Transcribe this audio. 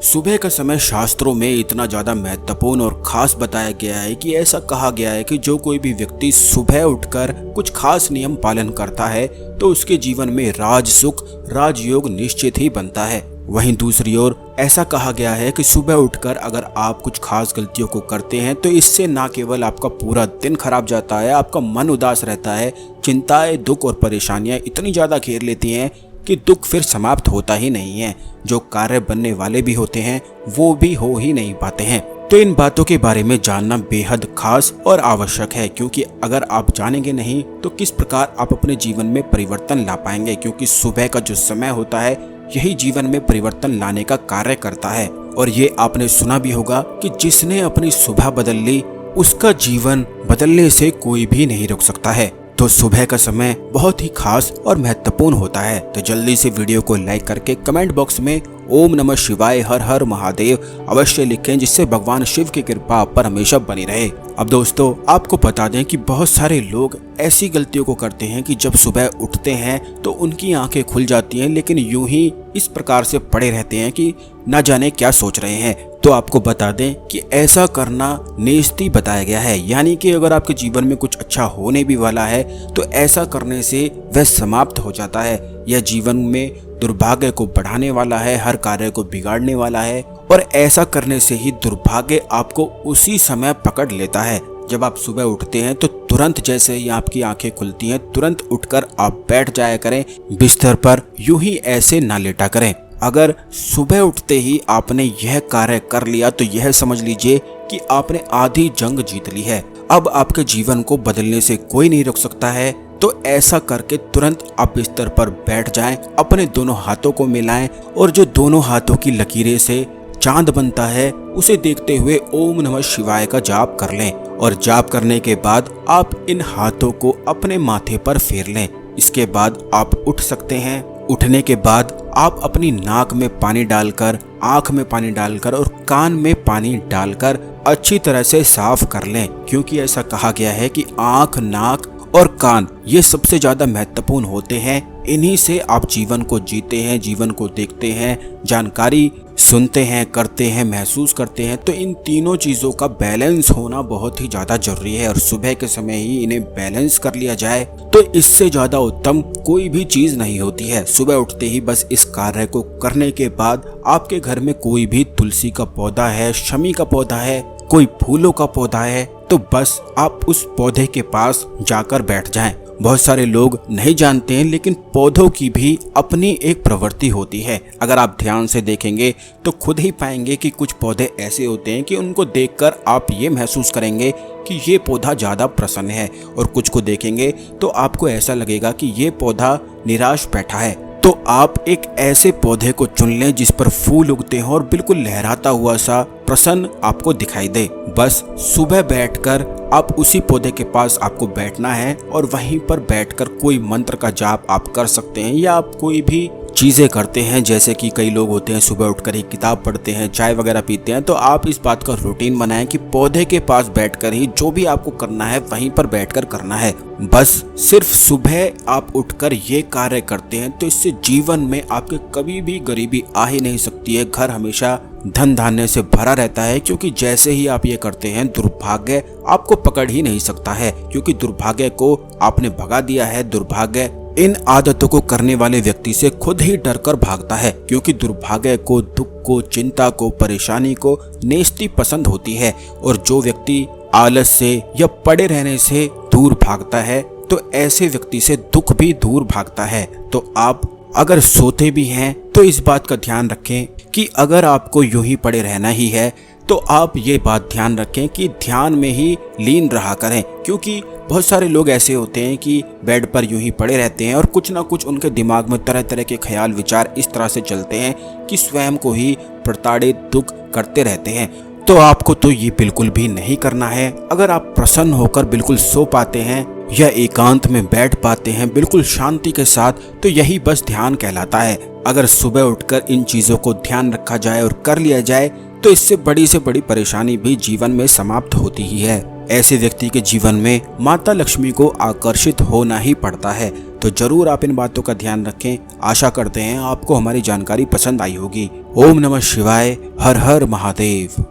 सुबह का समय शास्त्रों में इतना ज्यादा महत्वपूर्ण और खास बताया गया है कि ऐसा कहा गया है कि जो कोई भी व्यक्ति सुबह उठकर कुछ खास नियम पालन करता है तो उसके जीवन में राज सुख राजयोग निश्चित ही बनता है। वहीं दूसरी ओर ऐसा कहा गया है कि सुबह उठकर अगर आप कुछ खास गलतियों को करते हैं तो इससे ना केवल आपका पूरा दिन खराब जाता है, आपका मन उदास रहता है, चिंताएं दुख और परेशानियां इतनी ज्यादा घेर लेती हैं कि दुख फिर समाप्त होता ही नहीं है। जो कार्य बनने वाले भी होते हैं वो भी हो ही नहीं पाते हैं। तो इन बातों के बारे में जानना बेहद खास और आवश्यक है, क्योंकि अगर आप जानेंगे नहीं तो किस प्रकार आप अपने जीवन में परिवर्तन ला पाएंगे। क्योंकि सुबह का जो समय होता है यही जीवन में परिवर्तन लाने का कार्य करता है। और ये आपने सुना भी होगा कि जिसने अपनी सुबह बदल ली उसका जीवन बदलने से कोई भी नहीं रोक सकता है। तो सुबह का समय बहुत ही खास और महत्वपूर्ण होता है। तो जल्दी से वीडियो को लाइक करके कमेंट बॉक्स में ओम नमः शिवाय हर हर महादेव अवश्य लिखें, जिससे भगवान शिव की कृपा आप पर हमेशा बनी रहे। अब दोस्तों आपको बता दें कि बहुत सारे लोग ऐसी गलतियों को करते हैं कि जब सुबह उठते हैं तो उनकी आंखें खुल जाती हैं, लेकिन यूं ही इस प्रकार से पड़े रहते हैं कि न जाने क्या सोच रहे हैं। तो आपको बता दें कि ऐसा करना नेस्ती बताया गया है, यानी कि अगर आपके जीवन में कुछ अच्छा होने भी वाला है तो ऐसा करने से वह समाप्त हो जाता है। यह जीवन में दुर्भाग्य को बढ़ाने वाला है, हर कार्य को बिगाड़ने वाला है, और ऐसा करने से ही दुर्भाग्य आपको उसी समय पकड़ लेता है। जब आप सुबह उठते हैं तो तुरंत जैसे ही आपकी आंखें खुलती हैं तुरंत उठकर आप बैठ जाया करें बिस्तर पर, यूं ही ऐसे ना लेटा करें। अगर सुबह उठते ही आपने यह कार्य कर लिया तो यह समझ लीजिए कि आपने आधी जंग जीत ली है। अब आपके जीवन को बदलने से कोई नहीं रोक सकता है। तो ऐसा करके तुरंत आप बिस्तर पर बैठ जाएं, अपने दोनों हाथों को मिलाएं और जो दोनों हाथों की लकीरें से चांद बनता है उसे देखते हुए ओम नमः शिवाय का जाप कर लें। और जाप करने के बाद आप इन हाथों को अपने माथे पर फेर लें। इसके बाद आप उठ सकते हैं। उठने के बाद आप अपनी नाक में पानी डालकर, आंख में पानी डालकर और कान में पानी डालकर अच्छी तरह से साफ कर लें, क्योंकि ऐसा कहा गया है कि आंख, नाक और कान ये सबसे ज्यादा महत्वपूर्ण होते हैं। इन्हीं से आप जीवन को जीते हैं, जीवन को देखते हैं, जानकारी सुनते हैं, करते हैं, महसूस करते हैं। तो इन तीनों चीजों का बैलेंस होना बहुत ही ज्यादा जरूरी है और सुबह के समय ही इन्हें बैलेंस कर लिया जाए तो इससे ज्यादा उत्तम कोई भी चीज नहीं होती है। सुबह उठते ही बस इस कार्य को करने के बाद आपके घर में कोई भी तुलसी का पौधा है, शमी का पौधा है, कोई फूलों का पौधा है, तो बस आप उस पौधे के पास जाकर बैठ जाएं। बहुत सारे लोग नहीं जानते हैं लेकिन पौधों की भी अपनी एक प्रवृत्ति होती है। अगर आप ध्यान से देखेंगे तो खुद ही पाएंगे कि कुछ पौधे ऐसे होते हैं कि उनको देखकर आप ये महसूस करेंगे कि ये पौधा ज़्यादा प्रसन्न है, और कुछ को देखेंगे तो आपको ऐसा लगेगा कि ये पौधा निराश बैठा है। तो आप एक ऐसे पौधे को चुन लें जिस पर फूल उगते हों और बिल्कुल लहराता हुआ सा प्रसन्न आपको दिखाई दे। बस सुबह बैठकर आप उसी पौधे के पास आपको बैठना है और वहीं पर बैठकर कोई मंत्र का जाप आप कर सकते हैं, या आप कोई भी चीजें करते हैं। जैसे कि कई लोग होते हैं सुबह उठकर ही किताब पढ़ते हैं, चाय वगैरह पीते हैं। तो आप इस बात का रूटीन बनाएं कि पौधे के पास बैठकर ही जो भी आपको करना है वहीं पर बैठकर करना है। बस सिर्फ सुबह आप उठकर ये कार्य करते हैं तो इससे जीवन में आपके कभी भी गरीबी आ ही नहीं सकती है। घर हमेशा धन धान्य से भरा रहता है, क्योंकि जैसे ही आप ये करते हैं दुर्भाग्य आपको पकड़ ही नहीं सकता है, क्योंकि दुर्भाग्य को आपने भगा दिया है। दुर्भाग्य इन आदतों को करने वाले व्यक्ति से खुद ही डरकर भागता है, क्योंकि दुर्भाग्य को, दुख को, चिंता को, परेशानी को नेस्ती पसंद होती है। और जो व्यक्ति आलस से या पड़े रहने से दूर भागता है तो ऐसे व्यक्ति से दुख भी दूर भागता है। तो आप अगर सोते भी हैं तो इस बात का ध्यान रखें कि अगर आपको यूं ही पड़े रहना ही है तो आप ये बात ध्यान रखें कि ध्यान में ही लीन रहा करें, क्योंकि बहुत सारे लोग ऐसे होते हैं कि बेड पर यूं ही पड़े रहते हैं और कुछ ना कुछ उनके दिमाग में तरह तरह के ख्याल विचार इस तरह से चलते हैं कि स्वयं को ही प्रताड़ित दुख करते रहते हैं। तो आपको तो ये बिल्कुल भी नहीं करना है। अगर आप प्रसन्न होकर बिल्कुल सो पाते हैं या एकांत में बैठ पाते हैं बिल्कुल शांति के साथ, तो यही बस ध्यान कहलाता है। अगर सुबह उठकर इन चीजों को ध्यान रखा जाए और कर लिया जाए तो इससे बड़ी से बड़ी परेशानी भी जीवन में समाप्त होती ही है। ऐसे व्यक्ति के जीवन में माता लक्ष्मी को आकर्षित होना ही पड़ता है। तो जरूर आप इन बातों का ध्यान रखें। आशा करते हैं आपको हमारी जानकारी पसंद आई होगी। ओम नमः शिवाय। हर हर महादेव।